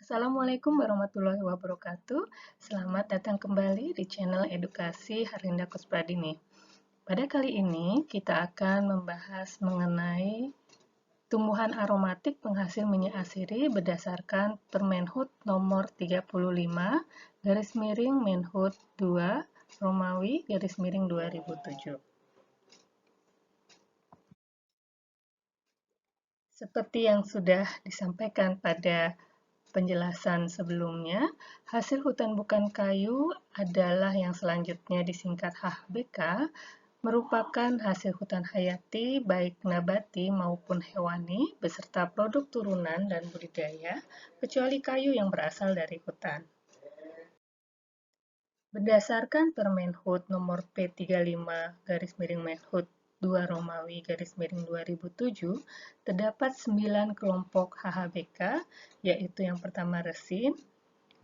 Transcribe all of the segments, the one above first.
Assalamualaikum warahmatullahi wabarakatuh. Selamat datang kembali di channel Edukasi Harinda Kuspadini. Pada kali ini kita akan membahas mengenai tumbuhan aromatik penghasil minyak asiri berdasarkan Permenhub nomor 35 Menhub 2 Romawi 2007. Seperti yang sudah disampaikan pada penjelasan sebelumnya, hasil hutan bukan kayu adalah yang selanjutnya disingkat HBK, merupakan hasil hutan hayati baik nabati maupun hewani beserta produk turunan dan budidaya, kecuali kayu yang berasal dari hutan. Berdasarkan Permenhub nomor P35-Menhub 2 Romawi 2007, terdapat 9 kelompok HHBK, yaitu yang pertama resin,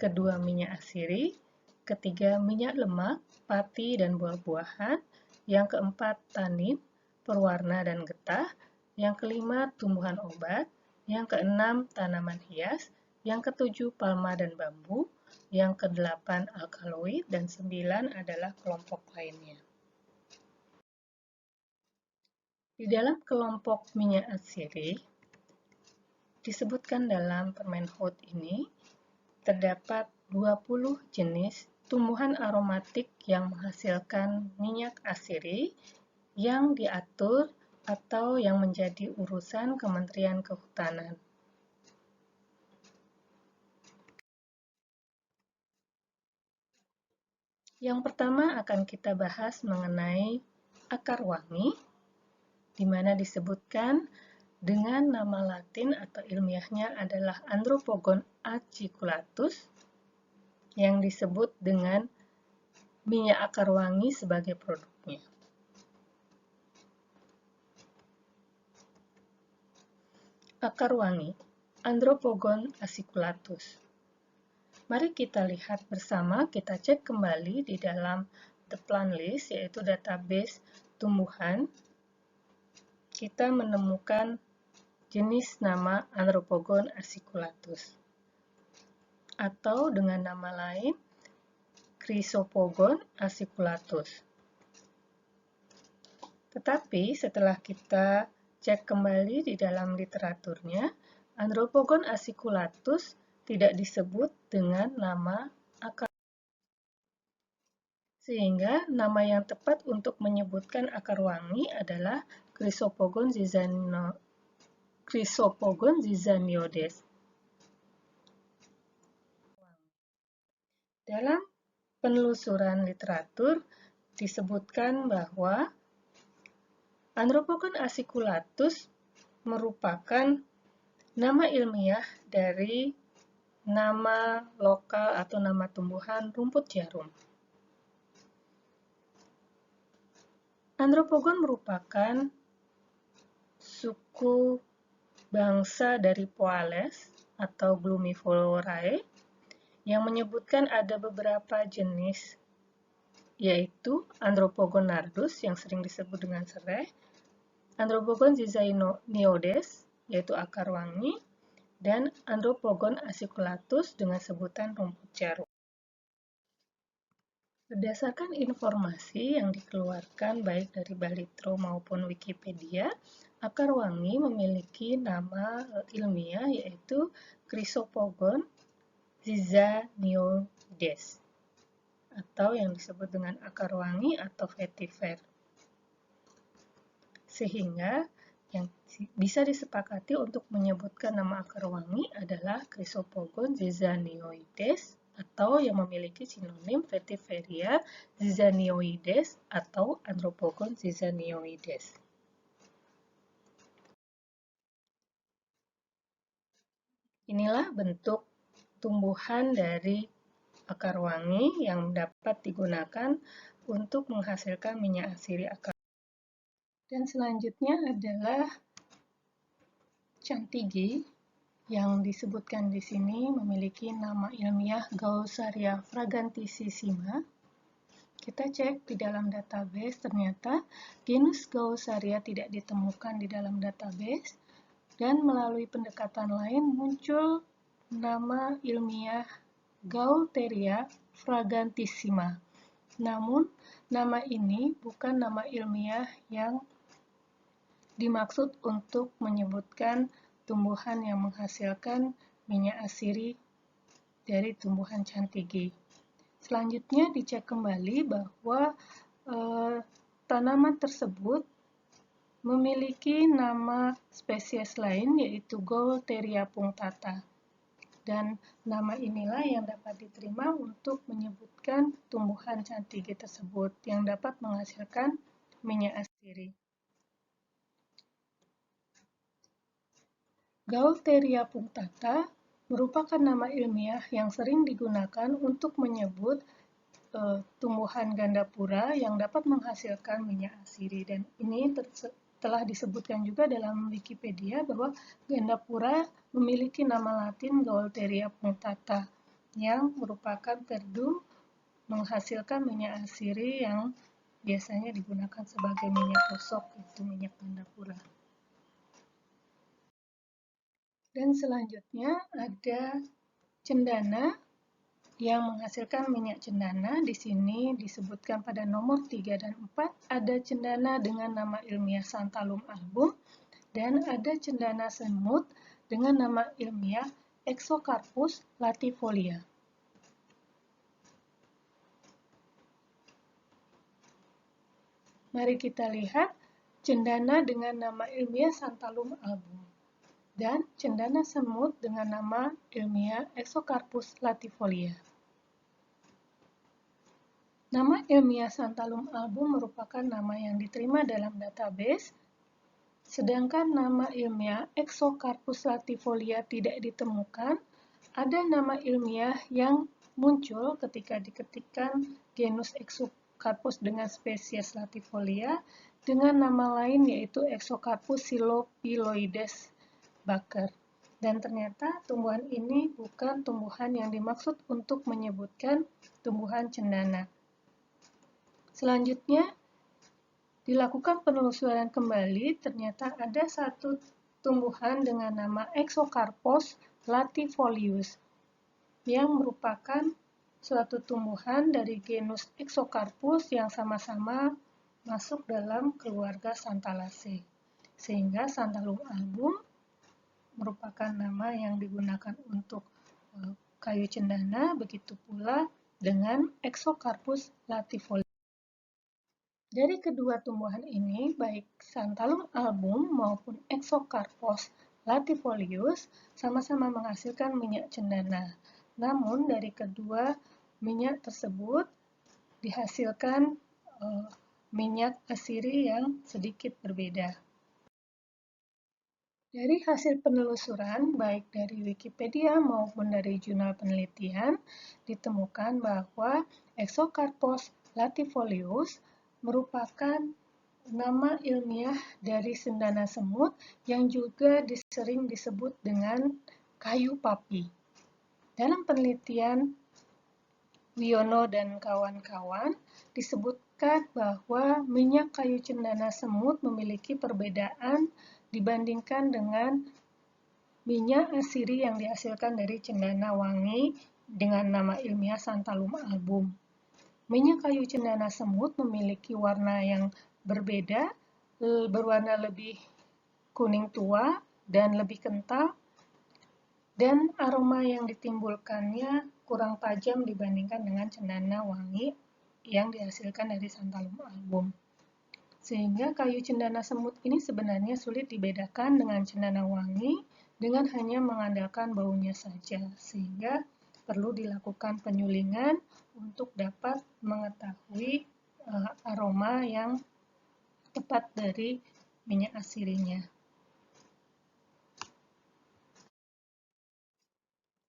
kedua minyak asiri, ketiga minyak lemak, pati dan buah-buahan, yang keempat tanin, pewarna dan getah, yang kelima tumbuhan obat, yang keenam tanaman hias, yang ketujuh palma dan bambu, yang kedelapan alkaloid, dan 9 adalah kelompok lainnya. Di dalam kelompok minyak asiri, disebutkan dalam Permenhub ini, terdapat 20 jenis tumbuhan aromatik yang menghasilkan minyak asiri yang diatur atau yang menjadi urusan Kementerian Kehutanan. Yang pertama akan kita bahas mengenai akar wangi, di mana disebutkan dengan nama latin atau ilmiahnya adalah Andropogon aciculatus, yang disebut dengan minyak akar wangi sebagai produknya. Akar wangi, Andropogon aciculatus. Mari kita lihat bersama, kita cek kembali di dalam The Plant List, yaitu database tumbuhan. Kita menemukan jenis nama Andropogon aciculatus, atau dengan nama lain Chrysopogon aciculatus. Tetapi setelah kita cek kembali di dalam literaturnya, Andropogon aciculatus tidak disebut dengan nama akar. Sehingga nama yang tepat untuk menyebutkan akar wangi adalah Chrysopogon zizanioides. Dalam penelusuran literatur disebutkan bahwa Andropogon aciculatus merupakan nama ilmiah dari nama lokal atau nama tumbuhan rumput jarum. Andropogon merupakan suku bangsa dari Poales atau Glumivolae yang menyebutkan ada beberapa jenis, yaitu Andropogon nardus yang sering disebut dengan serai, Andropogon zizanioides yaitu akar wangi, dan Andropogon aciculatus dengan sebutan rumput jarum. Berdasarkan informasi yang dikeluarkan baik dari Balitro maupun Wikipedia, akar wangi memiliki nama ilmiah yaitu Chrysopogon zizanioides, atau yang disebut dengan akar wangi atau vetiver. Sehingga yang bisa disepakati untuk menyebutkan nama akar wangi adalah Chrysopogon zizanioides, atau yang memiliki sinonim Vetiveria zizanioides atau Andropogon zizanioides. Inilah bentuk tumbuhan dari akar wangi yang dapat digunakan untuk menghasilkan minyak asiri akar. Dan selanjutnya adalah Chantigi, yang disebutkan di sini memiliki nama ilmiah Gaulsaria fragantisissima. Kita cek di dalam database, ternyata genus Gaulsaria tidak ditemukan di dalam database, dan melalui pendekatan lain muncul nama ilmiah Gaultheria fragrantissima. Namun, nama ini bukan nama ilmiah yang dimaksud untuk menyebutkan tumbuhan yang menghasilkan minyak asiri dari tumbuhan cantigi. Selanjutnya dicek kembali bahwa tanaman tersebut memiliki nama spesies lain yaitu Gaultheria punctata. Dan nama inilah yang dapat diterima untuk menyebutkan tumbuhan cantigi tersebut yang dapat menghasilkan minyak asiri. Gaultheria punctata merupakan nama ilmiah yang sering digunakan untuk menyebut tumbuhan gandapura yang dapat menghasilkan minyak asiri. Dan ini telah disebutkan juga dalam Wikipedia bahwa gandapura memiliki nama latin Gaultheria punctata yang merupakan perdu menghasilkan minyak asiri yang biasanya digunakan sebagai minyak gosok, yaitu minyak gandapura. Dan selanjutnya ada cendana yang menghasilkan minyak cendana. Di sini disebutkan pada nomor 3 dan 4 ada cendana dengan nama ilmiah Santalum album dan ada cendana semut dengan nama ilmiah Exocarpus latifolia. Mari kita lihat cendana dengan nama ilmiah Santalum album dan cendana semut dengan nama ilmiah Exocarpus latifolia. Nama ilmiah Santalum album merupakan nama yang diterima dalam database, sedangkan nama ilmiah Exocarpus latifolia tidak ditemukan. Ada nama ilmiah yang muncul ketika diketikkan genus Exocarpus dengan spesies latifolia dengan nama lain yaitu Exocarpus silopyloides Baker. Dan ternyata tumbuhan ini bukan tumbuhan yang dimaksud untuk menyebutkan tumbuhan cendana. Selanjutnya, dilakukan penelusuran kembali, ternyata ada satu tumbuhan dengan nama Exocarpus latifolius yang merupakan suatu tumbuhan dari genus Exocarpus yang sama-sama masuk dalam keluarga Santalaceae. Sehingga Santalum album merupakan nama yang digunakan untuk kayu cendana, begitu pula dengan Exocarpus latifolius. Dari kedua tumbuhan ini, baik Santalum album maupun Exocarpus latifolius sama-sama menghasilkan minyak cendana. Namun dari kedua minyak tersebut dihasilkan minyak asiri yang sedikit berbeda. Dari hasil penelusuran, baik dari Wikipedia maupun dari jurnal penelitian, ditemukan bahwa Exocarpus latifolius merupakan nama ilmiah dari cendana semut yang juga sering disebut dengan kayu papi. Dalam penelitian Wiono dan kawan-kawan disebutkan bahwa minyak kayu cendana semut memiliki perbedaan dibandingkan dengan minyak asiri yang dihasilkan dari cendana wangi dengan nama ilmiah Santalum album. Minyak kayu cendana semut memiliki warna yang berbeda, berwarna lebih kuning tua dan lebih kental, dan aroma yang ditimbulkannya kurang tajam dibandingkan dengan cendana wangi yang dihasilkan dari Santalum album. Sehingga kayu cendana semut ini sebenarnya sulit dibedakan dengan cendana wangi dengan hanya mengandalkan baunya saja, sehingga perlu dilakukan penyulingan untuk dapat mengetahui aroma yang tepat dari minyak asirinya.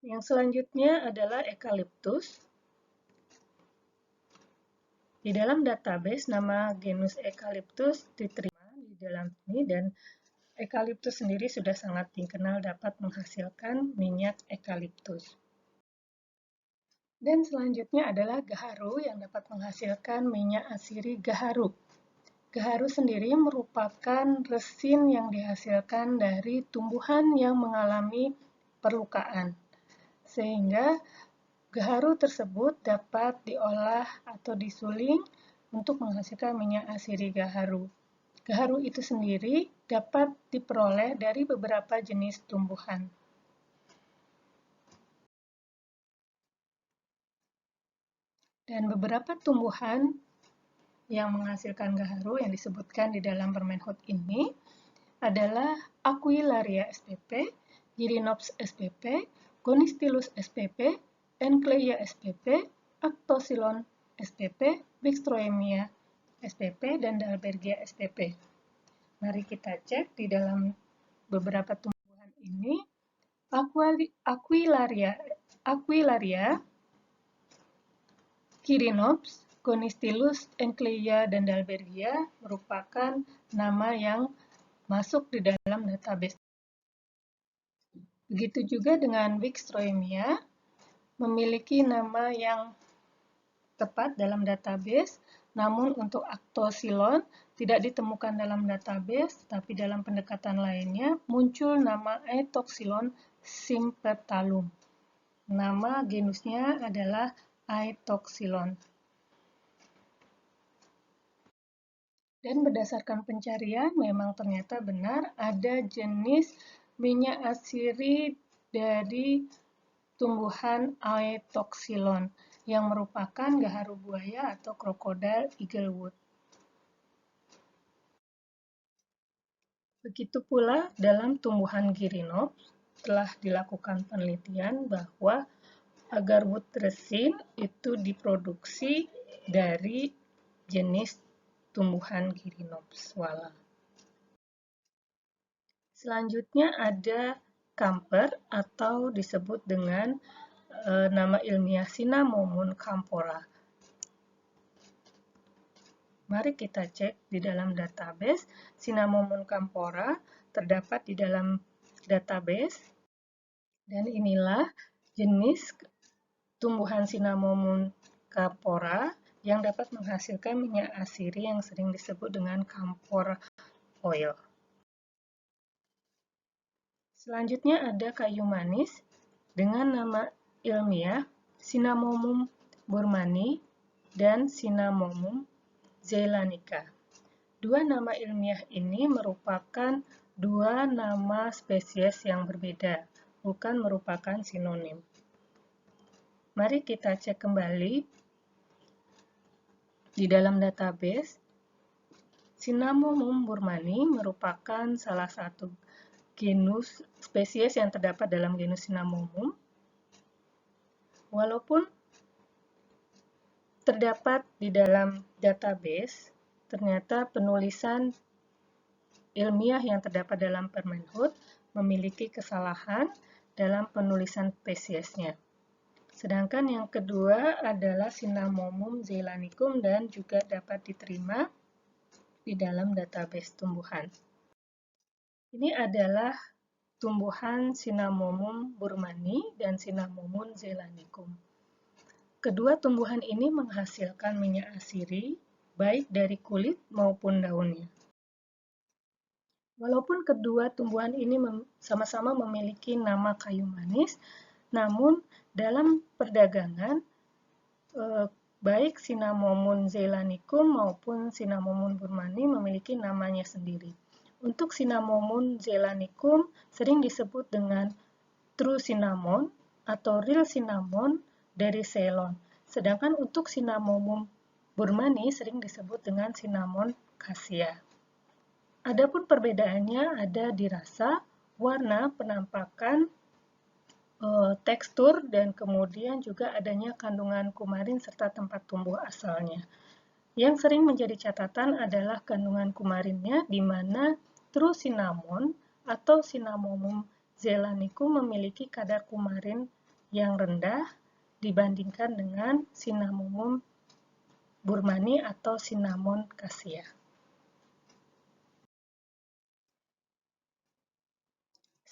Yang selanjutnya adalah eukaliptus. Di dalam database, nama genus eukaliptus diterima di dalam ini dan eukaliptus sendiri sudah sangat dikenal dapat menghasilkan minyak eukaliptus. Dan selanjutnya adalah gaharu yang dapat menghasilkan minyak asiri gaharu. Gaharu sendiri merupakan resin yang dihasilkan dari tumbuhan yang mengalami perlukaan. sehingga gaharu tersebut dapat diolah atau disuling untuk menghasilkan minyak asiri gaharu. Gaharu itu sendiri dapat diperoleh dari beberapa jenis tumbuhan. Dan beberapa tumbuhan yang menghasilkan gaharu yang disebutkan di dalam permen hut ini adalah Aquilaria spp, Gyrinopsis spp, Gonistylus spp, Encleia spp, Actocylon spp, Wickstroemia spp, dan Dalbergia spp. Mari kita cek di dalam beberapa tumbuhan ini. Aquilaria, Gyrinopsis, Gonistylus, Encleia, dan Dalbergia merupakan nama yang masuk di dalam database. Begitu juga dengan Wickstroemia, memiliki nama yang tepat dalam database, namun untuk Actocylon tidak ditemukan dalam database, tapi dalam pendekatan lainnya muncul nama Aetoxylon sympethalum. Nama genusnya adalah Aetoxylon. Dan berdasarkan pencarian, memang ternyata benar ada jenis minyak asiri dari tumbuhan Aetoxylon yang merupakan gaharu buaya atau Crocodile eaglewood. Begitu pula dalam tumbuhan Gyrinopsis telah dilakukan penelitian bahwa agarwood resin itu diproduksi dari jenis tumbuhan Gyrinopsis wala. Selanjutnya ada camper atau disebut dengan nama ilmiah Cinnamomum camphora. Mari kita cek di dalam database. Cinnamomum camphora terdapat di dalam database. Dan inilah jenis tumbuhan Cinnamomum camphora yang dapat menghasilkan minyak asiri yang sering disebut dengan camphor oil. Selanjutnya ada kayu manis dengan nama ilmiah Cinnamomum burmanni dan Cinnamomum zeylanica. Dua nama ilmiah ini merupakan dua nama spesies yang berbeda, bukan merupakan sinonim. Mari kita cek kembali di dalam database. Cinnamomum burmanni merupakan salah satu genus spesies yang terdapat dalam genus Cinnamomum. Walaupun terdapat di dalam database, ternyata penulisan ilmiah yang terdapat dalam permen hut memiliki kesalahan dalam penulisan spesiesnya. Sedangkan yang kedua adalah Cinnamomum zeylanicum dan juga dapat diterima di dalam database tumbuhan. Ini adalah tumbuhan Cinnamomum burmanni dan Cinnamomum zeylanicum. Kedua tumbuhan ini menghasilkan minyak asiri baik dari kulit maupun daunnya. Walaupun kedua tumbuhan ini sama-sama memiliki nama kayu manis, namun dalam perdagangan, baik Cinnamomum zeylanicum maupun Cinnamomum burmanni memiliki namanya sendiri. Untuk Cinnamomum zeylanicum sering disebut dengan true cinnamon atau real cinnamon dari Ceylon. Sedangkan untuk Cinnamomum burmanni sering disebut dengan cinnamon cassia. Adapun perbedaannya ada di rasa, warna, penampakan, tekstur, dan kemudian juga adanya kandungan kumarin serta tempat tumbuh asalnya. Yang sering menjadi catatan adalah kandungan kumarinnya, di mana true cinnamon atau Cinnamomum zeylanicum memiliki kadar kumarin yang rendah dibandingkan dengan Cinnamomum burmanni atau cinnamon cassia.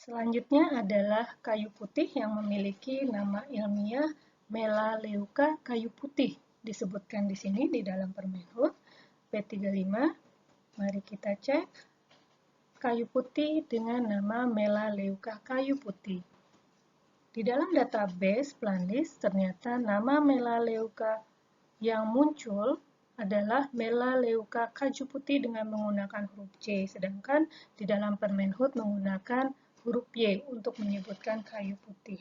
Selanjutnya adalah kayu putih yang memiliki nama ilmiah Melaleuca kayu putih. Disebutkan di sini di dalam permen hut P35. Mari kita cek kayu putih dengan nama Melaleuca kayu putih. Di dalam database Planlist, ternyata nama Melaleuca yang muncul adalah Melaleuca kaju putih dengan menggunakan huruf C, sedangkan di dalam Permenhub menggunakan huruf Y untuk menyebutkan kayu putih.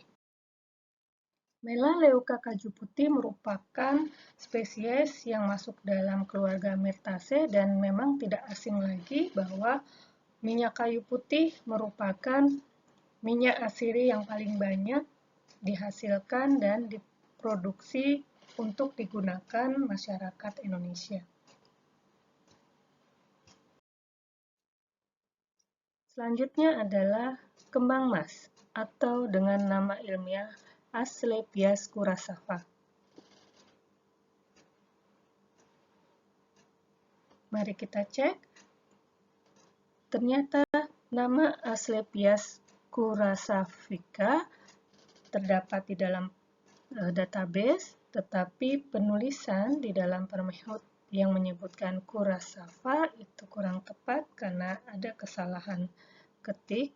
Melaleuca kaju putih merupakan spesies yang masuk dalam keluarga Myrtaceae dan memang tidak asing lagi bahwa minyak kayu putih merupakan minyak asiri yang paling banyak dihasilkan dan diproduksi untuk digunakan masyarakat Indonesia. Selanjutnya adalah kembang mas atau dengan nama ilmiah Asclepias curassava. Mari kita cek. Ternyata nama Asclepias curassavica terdapat di dalam database, tetapi penulisan di dalam Permenhub yang menyebutkan curassava itu kurang tepat karena ada kesalahan ketik.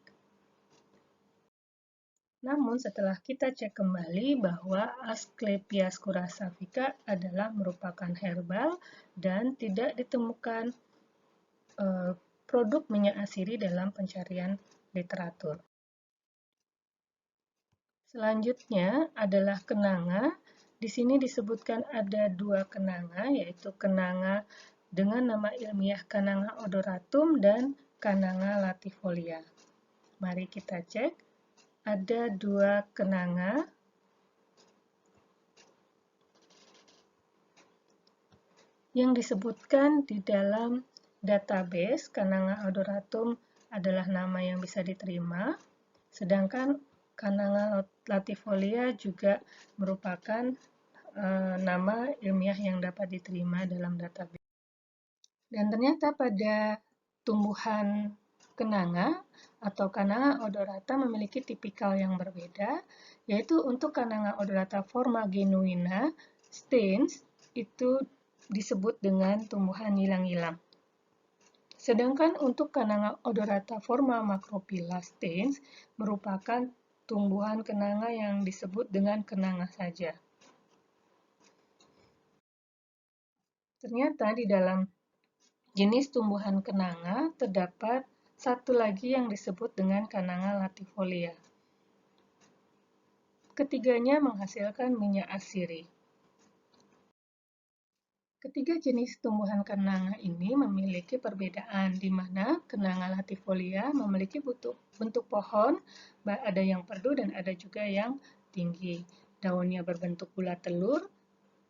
Namun setelah kita cek kembali bahwa Asclepias curassavika adalah merupakan herbal dan tidak ditemukan produk minyak asiri dalam pencarian literatur. Selanjutnya adalah kenanga. Di sini disebutkan ada dua kenanga, yaitu kenanga dengan nama ilmiah Cananga odoratum dan Cananga latifolia. Mari kita cek. Ada dua kenanga. Yang disebutkan di dalam database Cananga odoratum adalah nama yang bisa diterima, sedangkan Cananga latifolia juga merupakan nama ilmiah yang dapat diterima dalam database. Dan ternyata pada tumbuhan kenanga atau Cananga odorata memiliki tipikal yang berbeda, yaitu untuk Cananga odorata forma genuina, Staines itu disebut dengan tumbuhan yilang-yilang. Sedangkan untuk Cananga odorata forma macrophylla Staines merupakan tumbuhan kenanga yang disebut dengan kenanga saja. Ternyata di dalam jenis tumbuhan kenanga terdapat satu lagi yang disebut dengan Cananga latifolia. Ketiganya menghasilkan minyak asiri. Ketiga jenis tumbuhan kenanga ini memiliki perbedaan, di mana Cananga latifolia memiliki bentuk pohon, ada yang perdu dan ada juga yang tinggi. Daunnya berbentuk bulat telur,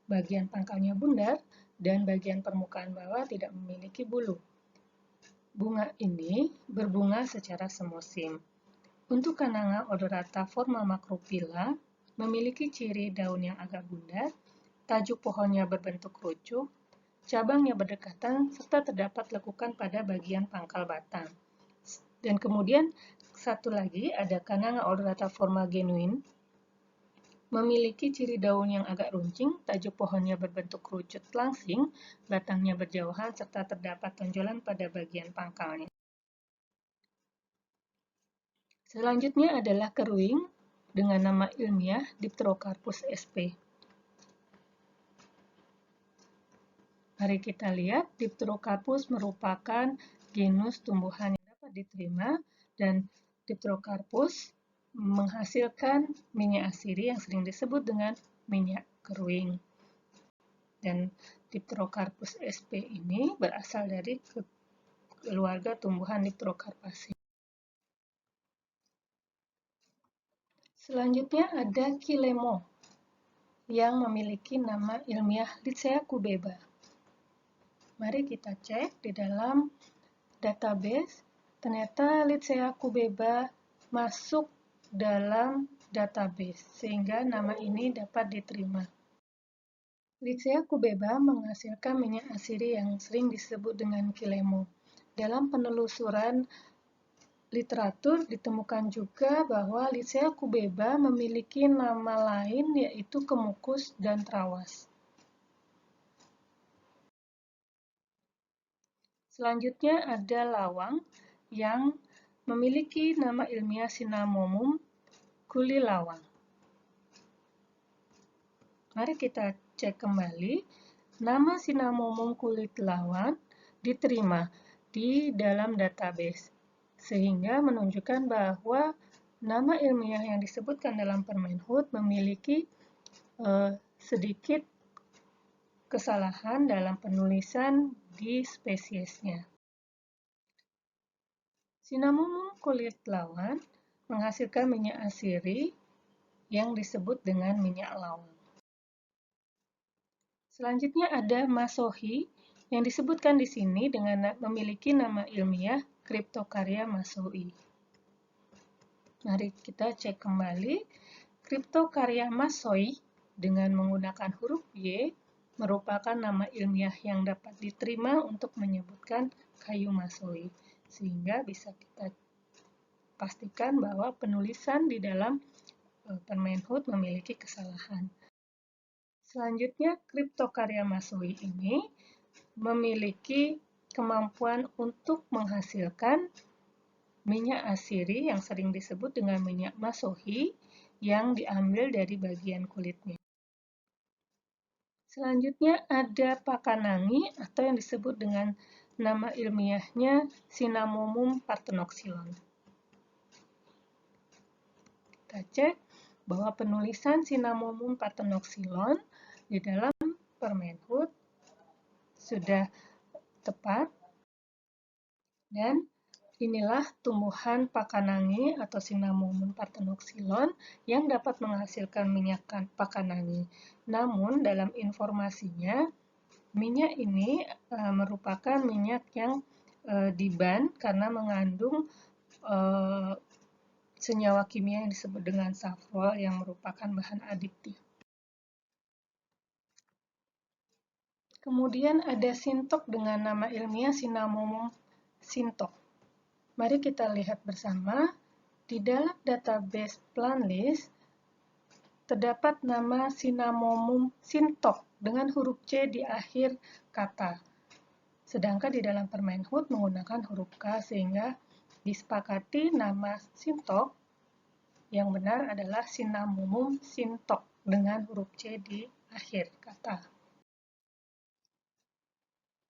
bagian pangkalnya bundar, dan bagian permukaan bawah tidak memiliki bulu. Bunga ini berbunga secara semusim. Untuk Cananga odorata forma macrophylla memiliki ciri daun yang agak bundar, tajuk pohonnya berbentuk kerucut, cabangnya berdekatan, serta terdapat lekukan pada bagian pangkal batang. Dan kemudian satu lagi ada Cananga odorata forma genuine, memiliki ciri daun yang agak runcing, tajuk pohonnya berbentuk kerucut langsing, batangnya berjauhan, serta terdapat tonjolan pada bagian pangkalnya. Selanjutnya adalah keruing dengan nama ilmiah Dipterocarpus sp. Mari kita lihat, Dipterocarpus merupakan genus tumbuhan yang dapat diterima dan Dipterocarpus menghasilkan minyak asiri yang sering disebut dengan minyak keruing. Dan Dipterocarpus sp ini berasal dari keluarga tumbuhan Dipterocarpaceae. Selanjutnya ada Kilemo yang memiliki nama ilmiah Lychea cubeba. Mari kita cek di dalam database, ternyata Lychea cubeba masuk dalam database, sehingga nama ini dapat diterima. Lychea cubeba menghasilkan minyak asiri yang sering disebut dengan Kilemo. Dalam penelusuran literatur ditemukan juga bahwa Lychea cubeba memiliki nama lain yaitu kemukus dan trawas. Selanjutnya ada lawang yang memiliki nama ilmiah Cinnamomum kulilawang. Mari kita cek kembali, nama Cinnamomum kulit lawan diterima di dalam database, sehingga menunjukkan bahwa nama ilmiah yang disebutkan dalam Permenhub memiliki sedikit kesalahan dalam penulisan di spesiesnya. Cinnamomum kulit lawan menghasilkan minyak asiri yang disebut dengan minyak lawang. Selanjutnya ada Masohi yang disebutkan di sini dengan memiliki nama ilmiah Cryptocarya masoi. Mari kita cek kembali. Cryptocarya masoi dengan menggunakan huruf Y merupakan nama ilmiah yang dapat diterima untuk menyebutkan kayu masoi, sehingga bisa kita pastikan bahwa penulisan di dalam Permenhub memiliki kesalahan. Selanjutnya, Cryptocarya masoi ini memiliki kemampuan untuk menghasilkan minyak asiri yang sering disebut dengan minyak masohi yang diambil dari bagian kulitnya. Selanjutnya ada pakanangi atau yang disebut dengan nama ilmiahnya Cinnamomum parthenoxylon. Kita cek bahwa penulisan Cinnamomum parthenoxylon di dalam Permenhub sudah tepat, dan inilah tumbuhan pakanangi atau Cinnamomum parthenoxylon yang dapat menghasilkan minyak pakanangi. Namun dalam informasinya, minyak ini merupakan minyak yang diban karena mengandung senyawa kimia yang disebut dengan safrol yang merupakan bahan adiktif. Kemudian ada sintok dengan nama ilmiah Cinnamomum sintok. Mari kita lihat bersama, di dalam database Planlist terdapat nama Cinnamomum sintok dengan huruf C di akhir kata. Sedangkan di dalam Permenhub menggunakan huruf K, sehingga disepakati nama sintok yang benar adalah Cinnamomum sintok dengan huruf C di akhir kata.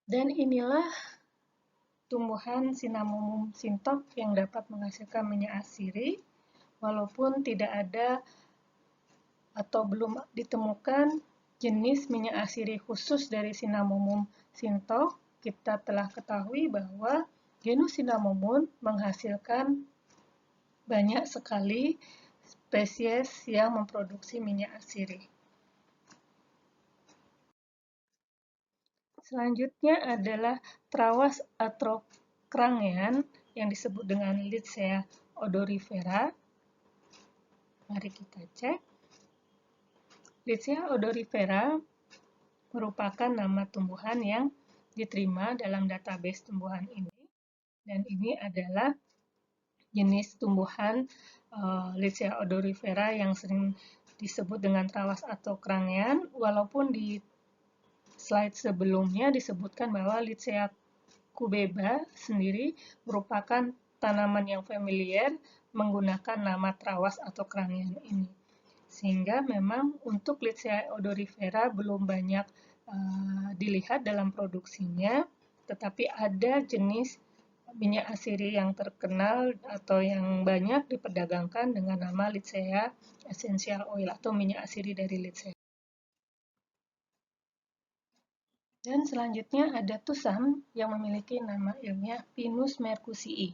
Dan inilah tumbuhan Cinnamomum sintok yang dapat menghasilkan minyak asiri, walaupun tidak ada atau belum ditemukan jenis minyak asiri khusus dari Cinnamomum sintok. Kita telah ketahui bahwa genus Cinnamomum menghasilkan banyak sekali spesies yang memproduksi minyak asiri. Selanjutnya adalah trawas atrokrangian yang disebut dengan Lychea odorifera. Mari kita cek. Lychea odorifera merupakan nama tumbuhan yang diterima dalam database tumbuhan ini. Dan ini adalah jenis tumbuhan Lychea odorifera yang sering disebut dengan trawas atrokrangian, walaupun di slide sebelumnya disebutkan bahwa Lychea cubeba sendiri merupakan tanaman yang familiar menggunakan nama trawas atrokrangian ini. Sehingga memang untuk Lychea odorifera belum banyak dilihat dalam produksinya, tetapi ada jenis minyak asiri yang terkenal atau yang banyak diperdagangkan dengan nama Lychea essential oil atau minyak asiri dari Lychea. Dan selanjutnya ada tusam yang memiliki nama ilmiah Pinus merkusii.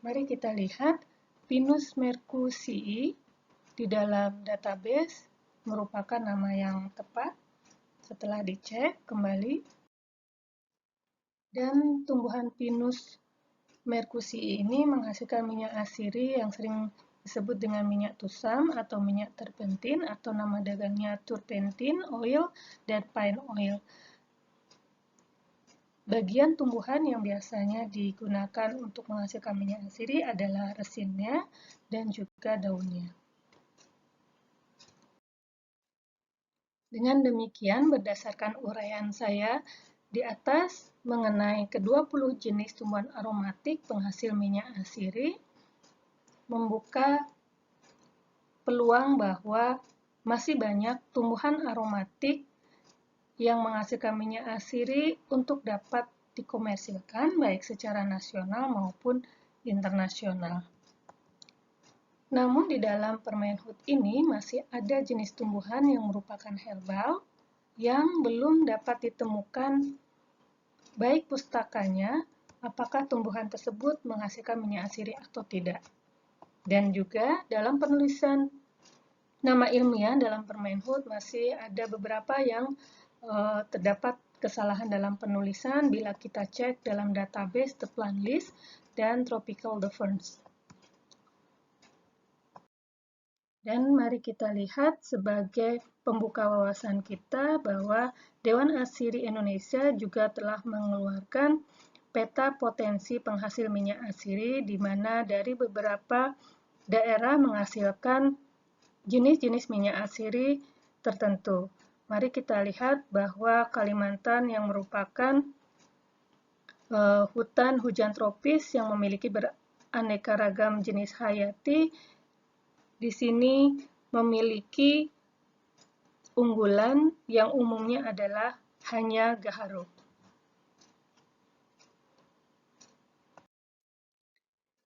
Mari kita lihat, Pinus merkusii di dalam database merupakan nama yang tepat setelah dicek kembali. Dan tumbuhan Pinus merkusii ini menghasilkan minyak asiri yang sering disebut dengan minyak tusam atau minyak terpentin, atau nama dagangnya turpentine oil dan pine oil. Bagian tumbuhan yang biasanya digunakan untuk menghasilkan minyak asiri adalah resinnya dan juga daunnya. Dengan demikian, berdasarkan uraian saya di atas mengenai ke-20 jenis tumbuhan aromatik penghasil minyak asiri, membuka peluang bahwa masih banyak tumbuhan aromatik yang menghasilkan minyak asiri untuk dapat dikomersilkan baik secara nasional maupun internasional. Namun di dalam permen hut ini masih ada jenis tumbuhan yang merupakan herbal yang belum dapat ditemukan baik pustakanya apakah tumbuhan tersebut menghasilkan minyak asiri atau tidak. Dan juga dalam penulisan nama ilmiah dalam permen hut masih ada beberapa yang terdapat kesalahan dalam penulisan bila kita cek dalam database The Plant List dan Tropical the Ferns. Dan mari kita lihat sebagai pembuka wawasan kita bahwa Dewan Asiri Indonesia juga telah mengeluarkan peta potensi penghasil minyak asiri di mana dari beberapa daerah menghasilkan jenis-jenis minyak asiri tertentu. Mari kita lihat bahwa Kalimantan yang merupakan hutan hujan tropis yang memiliki beraneka ragam jenis hayati, di sini memiliki unggulan yang umumnya adalah hanya gaharu.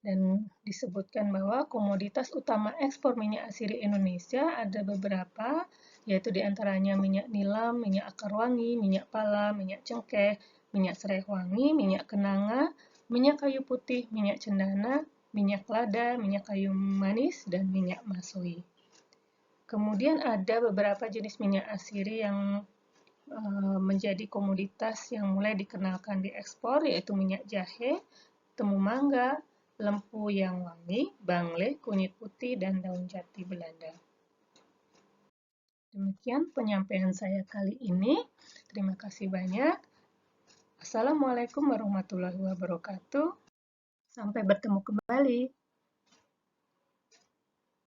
Dan disebutkan bahwa komoditas utama ekspor minyak asiri Indonesia ada beberapa, yaitu diantaranya minyak nilam, minyak akar wangi, minyak pala, minyak cengkeh, minyak serai wangi, minyak kenanga, minyak kayu putih, minyak cendana, minyak lada, minyak kayu manis, dan minyak masui. Kemudian ada beberapa jenis minyak asiri yang menjadi komoditas yang mulai dikenalkan di ekspor, yaitu minyak jahe, temu mangga, lempu yang wangi, bangle, kunyit putih, dan daun jati Belanda. Demikian penyampaian saya kali ini. Terima kasih banyak. Assalamualaikum warahmatullahi wabarakatuh. Sampai bertemu kembali.